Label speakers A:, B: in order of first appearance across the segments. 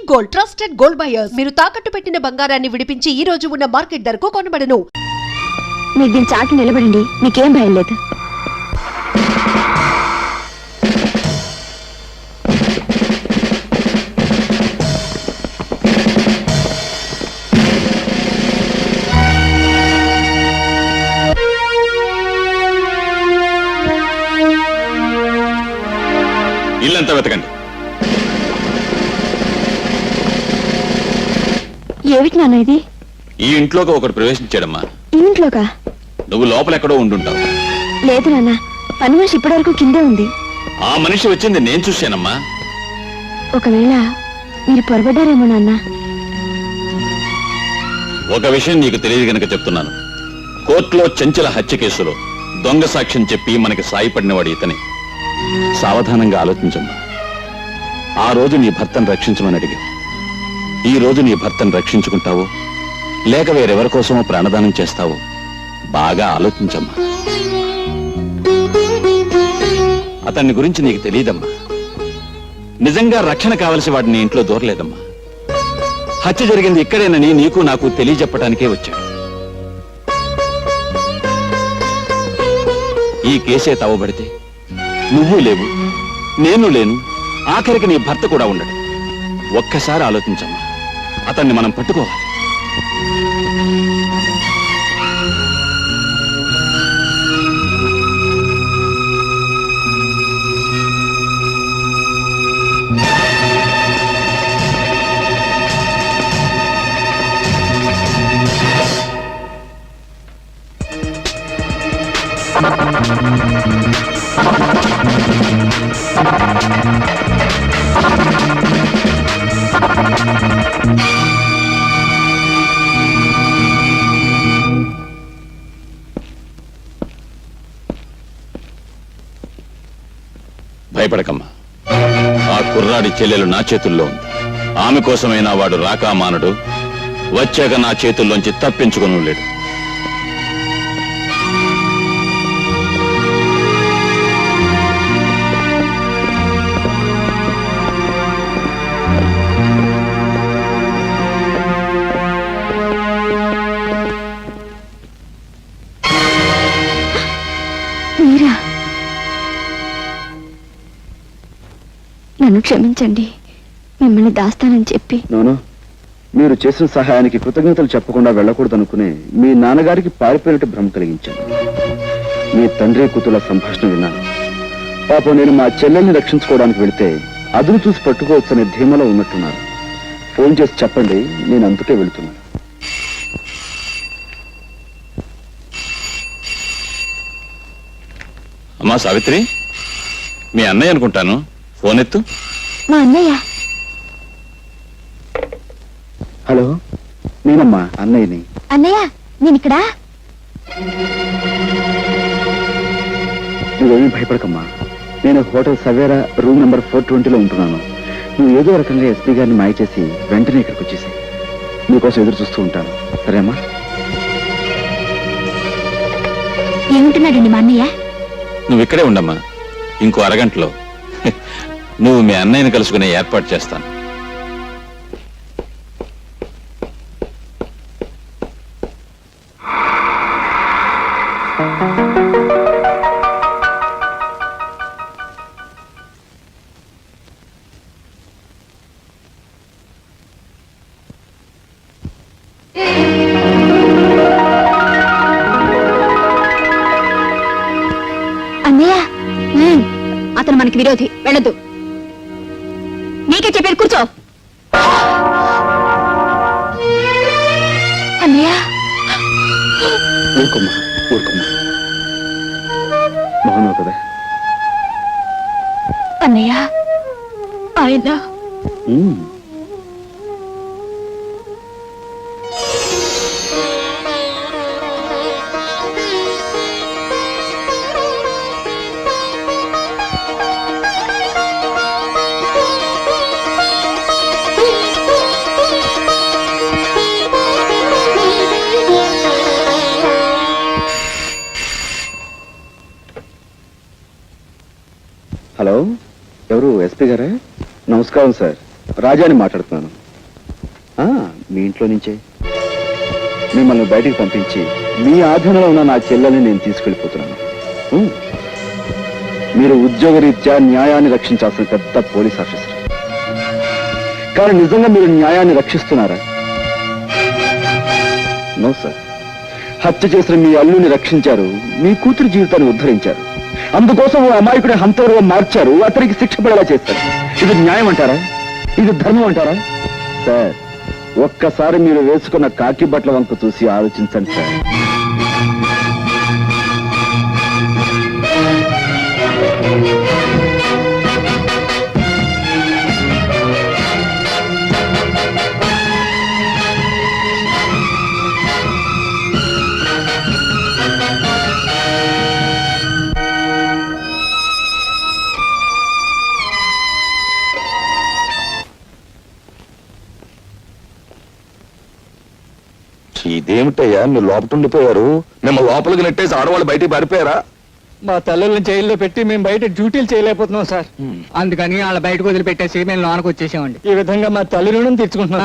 A: Gold, trusted gold buyers. మీరు తాకట్టు పెట్టిన బంగారాన్ని విడిపించి ఈ రోజు ఉన్న మార్కెట్ ధరకు కొనబడను.
B: మీరు దీని చాటు నిలబడండి, మీకేం భయం లేదు.
C: ఇల్లంతా వెతకండి.
B: ఏమిటి నాన్న ఇది?
C: ఈ ఇంట్లోకి ఒకడు ప్రవేశించాడమ్మా.
B: ఈ ఇంట్లోకా?
C: నువ్వు లోపల ఎక్కడో ఉండుంటావు.
B: లేదు నాన్న, పని మనిషి ఇప్పటి వరకు కిందే ఉంది.
C: ఆ మనిషి వచ్చింది నేను చూశానమ్మా.
B: ఒకవేళ మీరు పొరబడ్డారేమో నాన్న.
C: ఒక విషయం నీకు తెలియదు గనక చెప్తున్నాను. కోర్టులో చెంచల హత్య కేసులో దొంగ సాక్ష్యం చెప్పి మనకి సాయపడినవాడు ఇతనే. సావధానంగా ఆలోచించమ్మా. ఆ రోజు నీ భర్తను రక్షించమని అడిగావు. ఈ రోజు నీ భర్తను రక్షించుకుంటావో లేక వేరెవరి కోసమో ప్రాణదానం చేస్తావో బాగా ఆలోచించమ్మా. అతన్ని గురించి నీకు తెలియదమ్మా. నిజంగా రక్షణ కావలసి వాడిని నీ ఇంట్లో దూరలేదమ్మా. హత్య జరిగింది ఇక్కడేనని నీకు నాకు తెలియజెప్పడానికే వచ్చాడు. ఈ కేసే తవ్వబడితే నువ్వు లేవు, నేను లేను, ఆఖరికి నీ భర్త కూడా ఉండడు. ఒక్కసారి ఆలోచించమ్మా. అతన్ని మనం పట్టుకోవాలి. భయపడకమ్మా. ఆ కుర్రాడి చెల్లెలు నా చేతుల్లో ఉంది. ఆమె కోసమైనా వాడు రాకా మానడు. వచ్చాక నా చేతుల్లోంచి తప్పించుకుని లేడు.
B: మీరా? నన్ను క్షమించండి. మిమ్మల్ని దాస్తానని చెప్పి.
D: నోను, మీరు చేసిన సహాయానికి కృతజ్ఞతలు చెప్పకుండా వెళ్ళకూడదనుకునే మీ నాన్నగారికి పారిపోయినట్టు భ్రమ కలిగించాను. మీ తండ్రి కూతుల సంభాషణ విన్నాను. పాపం నేను మా చెల్లెల్ని రక్షించుకోవడానికి వెళితే అదును చూసి పట్టుకోవచ్చనే ధీమలో ఉన్నట్టున్నారు. ఫోన్ చేసి చెప్పండి, నేను అందుకే వెళుతున్నాను.
C: అమ్మా సావిత్రి, మీ అన్నయ్య అనుకుంటాను. ఫోన్ ఎత్తు.
B: మా అన్నయ్య.
D: హలో, నేనమ్మా అన్నయ్యని.
B: అన్నయ్య, నేను ఇక్కడ.
D: నువ్వేమీ భయపడకమ్మా. నేను హోటల్ సవేరా రూమ్ నెంబర్ 420లో ఉంటున్నాను. నువ్వు ఏదో రకంగా ఎస్పీ గారిని మాయ చేసి వెంటనే ఇక్కడికి వచ్చేసి నీకోసం ఎదురు చూస్తూ ఉంటాను. సరేమ్మా?
B: ఏముంటున్నాడండి మా అన్నయ్య?
C: నువ్వు ఇక్కడే ఉండమ్మా. ఇంకో అరగంటలో నువ్వు మీ అన్నయ్యని కలుసుకునే ఏర్పాటు చేస్తాను.
B: అన్నయ్య, అతను మనకి విరోధి, వెళ్ళదు. నీకే చెప్పారు, కూర్చో. అన్నయ్య.
D: ఊరుకోమ్మా, ఊరుకోమ్మా. మౌనం కదా.
B: అన్నయ్య, ఆయన
D: హలో, ఎవరు? ఎస్పీ గారా? నమస్కారం సార్. రాజాని మాట్లాడుతున్నాను. మీ ఇంట్లో నుంచే మిమ్మల్ని బయటికి పంపించి మీ ఆధీనంలో ఉన్న నా చెల్లెల్ని నేను తీసుకెళ్ళిపోతున్నాను. మీరు ఉద్యోగరీత్యా న్యాయాన్ని రక్షించాల్సిన పెద్ద పోలీస్ ఆఫీసర్. కానీ నిజంగా మీరు న్యాయాన్ని రక్షిస్తున్నారా? No sir. హత్య చేసిన మీ అల్లుని రక్షించారు, మీ కూతురు జీవితాన్ని ఉద్ధరించారు. అందుకోసం ఓ అమాయకుడి హంతవరుగా మార్చారు, అతనికి శిక్ష పడేలా చేశారు. ఇది న్యాయం అంటారా? ఇది ధర్మం అంటారా? సార్, ఒక్కసారి మీరు వేసుకున్న కాకి బట్టల వంక చూసి ఆలోచించండి సార్.
E: ఇదేమిటయ్యా మీరు లోపల ఉండిపోయారు? మేము లోపలికి నెట్టేసి ఆడవాళ్ళు బయటికి పారిపోయారా?
F: మా తల్లుల్ని జైల్లో పెట్టి మేము బయట డ్యూటీలు చేయలేకపోతున్నాం సార్. అందుకని వాళ్ళ బయటకు వదిలిపెట్టేసి మేము లోనకు వచ్చేసామండి. ఈ విధంగా మా తల్లి రుణం తెచ్చుకుంటున్నాం.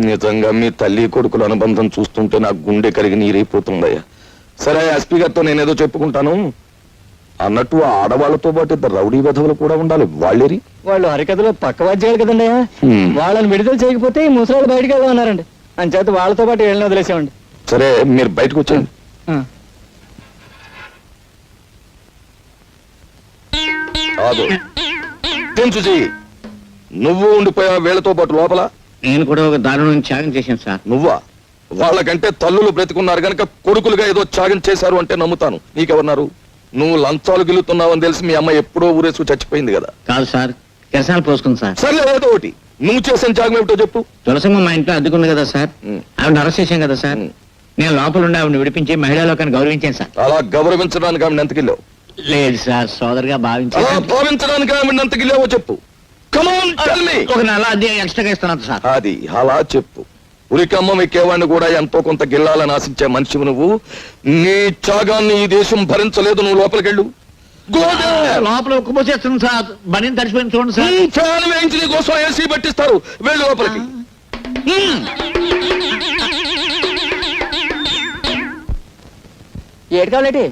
E: నిజంగా మీ తల్లి కొడుకుల అనుబంధం చూస్తుంటే నాకు గుండె కరిగి నీరైపోతుందయ్యా. సరే, ఎస్పీ గారితో నేనేదో చెప్పుకుంటాను. అన్నట్టు ఆ ఆడవాళ్ళతో పాటు ఇద్దరు రౌడీ వెధవులు కూడా ఉండాలి. వాళ్ళేరి
F: వాళ్ళు హరికథలో పక్క వాద్యాలు కదండి. వాళ్ళని విడుదల చేయకపోతే ఈ ముసలాళ్ళు బయటకు వెళ్దామన్నారండి. అంచేత వాళ్ళతో పాటు వెళ్ళిన వదిలేసామండి.
E: సరే, మీరు బయటకు వచ్చాను. చూసి నువ్వు ఉండిపోయా వీళ్ళతో పాటు లోపల?
G: నేను కూడా ఒక దారుణం త్యాగం చేశాను సార్.
E: నువ్వా? వాళ్ళకంటే తల్లులు బ్రతికున్నారు గనక కొడుకులుగా ఏదో త్యాగం చేశారు అంటే నమ్ముతాను. నీకెవరున్నారు? నువ్వు లంచాలు గిల్లుతున్నావని తెలిసి మీ అమ్మ ఎప్పుడో ఊరేసుకు చచ్చిపోయింది కదా.
G: కాదు సార్, కిరసాలు పోసుకుంది సార్.
E: సర్లే, ఏదో ఒకటి. నువ్వు చేసిన త్యాగం ఏమిటో చెప్పు.
G: తులసమ్మ మా ఇంట్లో అద్దుకుంది కదా సార్, ఆవిడ అరెస్ట్ చేశాం కదా సార్. నేను లోపల ఉండి ఆవిడ విడిపించి మహిళా లోకాన్ని గౌరవించాను సార్.
E: అలా గౌరవించడానికి ఆమె ఎంతకిల్లావు?
G: లేదు సార్, సోదరుగా
E: అలా
G: భావించాను.
E: భావించడానికి ఆమె ఎంతకిల్లావో చెప్పు. Come on, tell me.
G: ఒక నెల అద్దె ఎక్స్ట్రాగా ఇస్తున్నాను సార్.
E: అది అలా చెప్పు. ఉరికమ్మ ఎక్కేవాడిని కూడా ఎంతో కొంత గిల్లాలని ఆశించే మనిషి నువ్వు. నీ త్యాగాన్ని ఈ దేశం భరించలేదు. నువ్వు లోపలికెళ్ళు.
G: లోపల ఉక్కుపోసేస్తుంది సార్. బనీని తడిచిపోయింది చూడండి సార్.
E: ఫ్యాన్ వేయించి నీ కోసం ఏసీ పెట్టిస్తారు. వెళ్ళు లోపలికి.
F: ఏడు కావాలంటే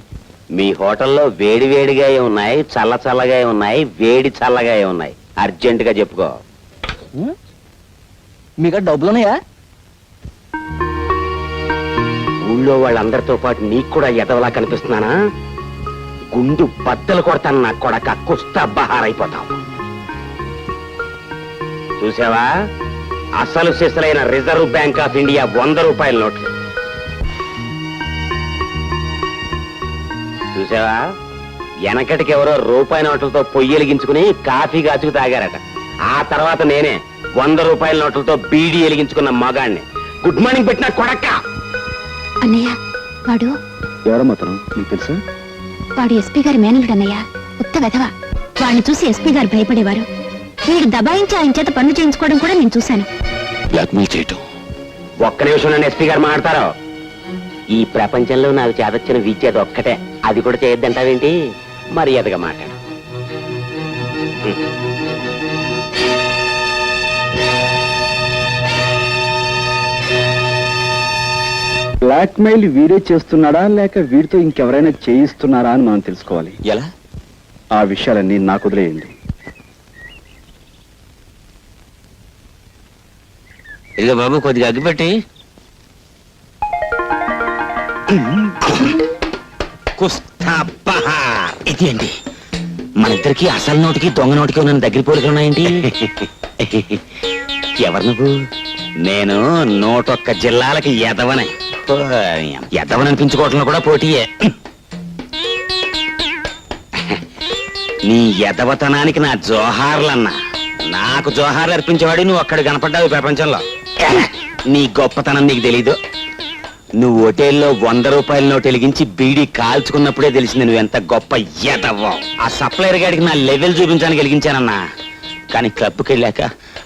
H: మీ హోటల్లో వేడి వేడిగా ఉన్నాయి, చల్ల చల్లగా ఉన్నాయి, వేడి చల్లగా ఉన్నాయి. అర్జెంట్ గా చెప్పుకో.
F: మీకు డబ్బులున్నాయా?
H: ఊళ్ళో వాళ్ళందరితో పాటు నీకు కూడా ఎదవలా కనిపిస్తున్నానా? గుండు బద్దలు కొడతాను నా కొడక. కుస్తా బహారైపోతావు. చూసావా? అసలు సిసలైన రిజర్వ్ బ్యాంక్ ఆఫ్ ఇండియా 100 రూపాయల నోట్లు చూసావా? వెనకటికి ఎవరో రూపాయి నోట్లతో పొయ్యి వెలిగించుకుని కాఫీ కాచుకు తాగారట. ఆ తర్వాత నేనే 100 రూపాయల నోట్లతో బీడీ వెలిగించుకున్న మగాణ్ణి. గుడ్ మార్నింగ్ పెట్టిన కొడక్క.
B: అన్నయ్య, వాడు
D: ఎవరమ్మా తను? నీకు తెలుసా?
B: వాడు ఎస్పీ గారి మేనలుడు అన్నయ్య. ఉత్త వెధవ. వాడిని చూసి ఎస్పీ గారు భయపడేవారు. వీడు దబాయించి ఆయన చేత పనులు చేయించుకోవడం కూడా నేను చూశాను.
C: బ్లాక్మెయిల్ చేయటం.
H: ఒక్క నిమిషం నన్ను ఎస్పీ గారు మాట్లాడతారు. ఈ ప్రపంచంలో నాకు చేదొచ్చిన విద్య ఒక్కటే. అది కూడా చేయొద్దంటావేంటి? మర్యాదగా మాట్లాడు.
D: బ్లాక్మెయిల్ వీడే చేస్తున్నాడా లేక వీడితో ఇంకెవరైనా చేయిస్తున్నారా అని మనం తెలుసుకోవాలి.
C: ఎలా?
D: ఆ విషయాలన్నీ నాకు వదిలేయండి.
G: ఇదిగో బాబు, కొద్దిగా అగ్గిపెట్టి.
H: ఇది అండి, మన ఇద్దరికి అసలు నోటికి దొంగ నోటికి ఉన్న దగ్గర పోలికలు ఉన్నాయండి. ఎవరు నువ్వు? నేను 101 జిల్లాలకి ఎదవనే. ఎదవననిపించుకోవటంలో కూడా పోటీయే. నీ ఎదవతనానికి నా జోహార్లన్నా. నాకు జోహార్లు అర్పించేవాడు నువ్వు అక్కడ కనపడ్డావు ప్రపంచంలో. నీ గొప్పతనం నీకు తెలీదు. నువ్వు హోటల్లో 100 రూపాయల నోటు వెలిగించి బీడీ కాల్చుకున్నప్పుడే తెలిసింది నువ్వు ఎంత గొప్ప ఎదవ్వో. ఆ సప్లైర్ గాడికి నా లెవెల్ చూపించడానికి వెలిగించానన్నా. కానీ క్లబ్కి వెళ్ళాక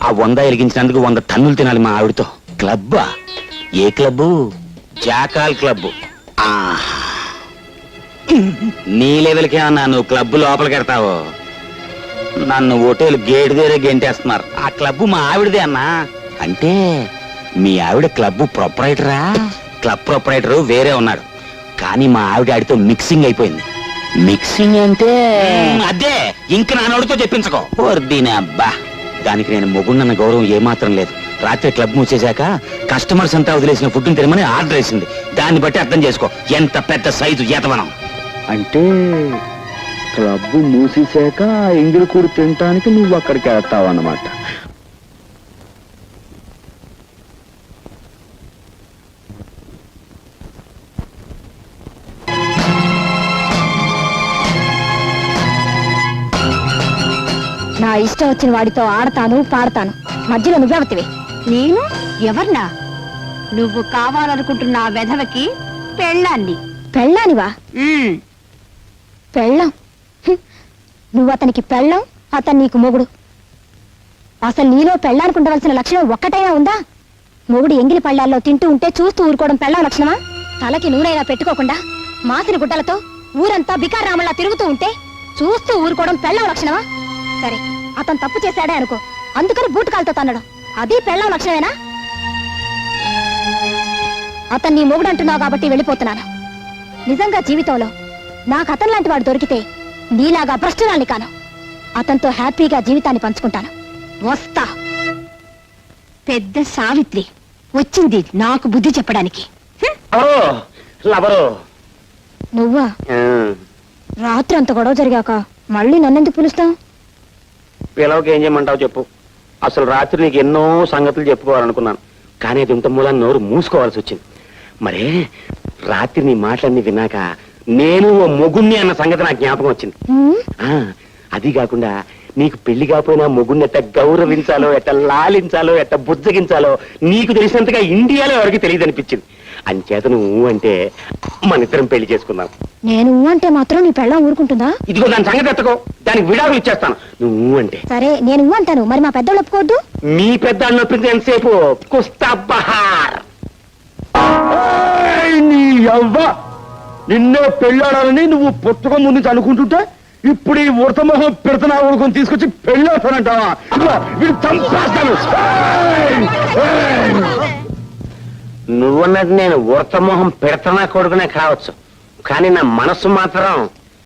H: ఆ 100 వెలిగించినందుకు 100 తన్నులు తినాలి మా ఆవిడతో. క్లబ్బా? ఏ క్లబ్బు? Jackal club. నీ లెవెల్కే అన్నా నువ్వు క్లబ్బు లోపలికి వెడతావు. నన్ను హోటల్ గేట్ దగ్గర గెంటేస్తున్నారు. ఆ క్లబ్ మా ఆవిడదే అన్నా. అంటే మీ ఆవిడ క్లబ్ ప్రొపరైటరా? క్లబ్ ప్రొపరైటర్ వేరే ఉన్నాడు, కానీ మా ఆవిడ ఆడితో మిక్సింగ్ అయిపోయింది. మిక్సింగ్ అంటే అదే, ఇంక నా నోటితో చెప్పించుకో. దీని అబ్బా, దానికి నేను మొగుండన్న గౌరవం ఏమాత్రం లేదు. రాత్రి క్లబ్ మూసేశాక కస్టమర్స్ అంతా వదిలేసిన ఫుడ్ తినమని ఆర్డర్ వేసింది. దాన్ని బట్టి అర్థం చేసుకో ఎంత పెద్ద సైజు ఏతవనం.
D: అంటే క్లబ్ మూసేశాక ఎంగిలి కూడు తినటానికి నువ్వు అక్కడికి వెళ్తావు అన్నమాట.
B: నా ఇష్టం వచ్చిన వాడితో ఆడతాను పాడతాను, మధ్యలో నువ్వెవతివి? నేను ఎవర్నా? నువ్వు కావాలనుకుంటున్న ఆ వెధవకి పెళ్ళాన్ని. పెళ్ళానివా? పెళ్ళం? నువ్వు అతనికి పెళ్ళం, అతను నీకు మొగుడు. అసలు నీలో పెళ్ళానికి ఉండవలసిన లక్షణం ఒక్కటైనా ఉందా? మొగుడు ఎంగిలి పళ్ళాల్లో తింటూ ఉంటే చూస్తూ ఊరుకోవడం పెళ్ళం లక్షణమా? తలకి నూనెలా పెట్టుకోకుండా మాసిన గుడ్డలతో ఊరంతా బికారామల్లా తిరుగుతూ ఉంటే చూస్తూ ఊరుకోవడం పెళ్ళం లక్షణమా? సరే, అతను తప్పు చేశాడే అనుకో, అందుకని బూటకాలతో తన్నడం, అది పెళ్ళం లక్షణమేనా? అతన్ని నీ మొగుడు అంటున్నావు కాబట్టి వెళ్ళిపోతున్నాను. నిజంగా జీవితంలో నాకు అతను లాంటి వాడు దొరికితే నీలాగా భ్రష్టురాల్ని కాను. అతనితో హ్యాపీగా జీవితాన్ని పంచుకుంటాను. వస్తా. పెద్ద సావిత్రి వచ్చింది నాకు బుద్ధి చెప్పడానికి. నువ్వా? రాత్రి అంత గొడవ జరిగాక మళ్ళీ నన్నెందుకు పిలుస్తావు?
H: పిలవకి ఏం చేయమంటావు చెప్పు. అసలు రాత్రి నీకు ఎన్నో సంగతులు చెప్పుకోవాలనుకున్నాను, కానీ అది ఇంత మూలాన్ని నోరు మూసుకోవాల్సి వచ్చింది. మరే రాత్రి నీ మాటలన్నీ విన్నాక నేను ఓ మొగుణ్ణి అన్న సంగతి నాకు జ్ఞాపకం వచ్చింది. అది కాకుండా నీకు పెళ్లి కాకపోయినా మొగుణ్ణి ఎట్ట గౌరవించాలో, ఎట్ట లాలించాలో, ఎట్ట బుజ్జగించాలో నీకు తెలిసినంతగా ఇండియాలో ఎవరికి తెలియదు అనిపించింది. అంచేత నువ్వు అంటే మన ఇద్దరం పెళ్లి చేసుకుందాం.
B: నేను అంటే మాత్రం నీ పెళ్ళం ఊరుకుంటుందా?
H: ఇదిగో దాని సంగతి ఎత్తకో, దానికి విడాకులు ఇచ్చేస్తాను నువ్వు అంటే.
B: సరే, నేను అంటాను, మరి మా పెద్దోళ్ళు ఒప్పుకోవద్దు.
H: మీ పెద్ద నొప్పింది ఎంతసేపు కుస్తా బహార్.
D: నీ అవ్వ, నిన్నే పెళ్ళాడాలని నువ్వు పుస్తకం ముందు అనుకుంటుంటే ఇప్పుడు ఈ ఉడతమొహం పెడతనా ఊరుకొని తీసుకొచ్చి పెళ్ళవుతానంటావా? వీడు చంపేస్తాను.
H: నువ్వన్నది నేను ఉడతమోహం పెడతనా కొడుకునే కావచ్చు, కానీ నా మనస్సు మాత్రం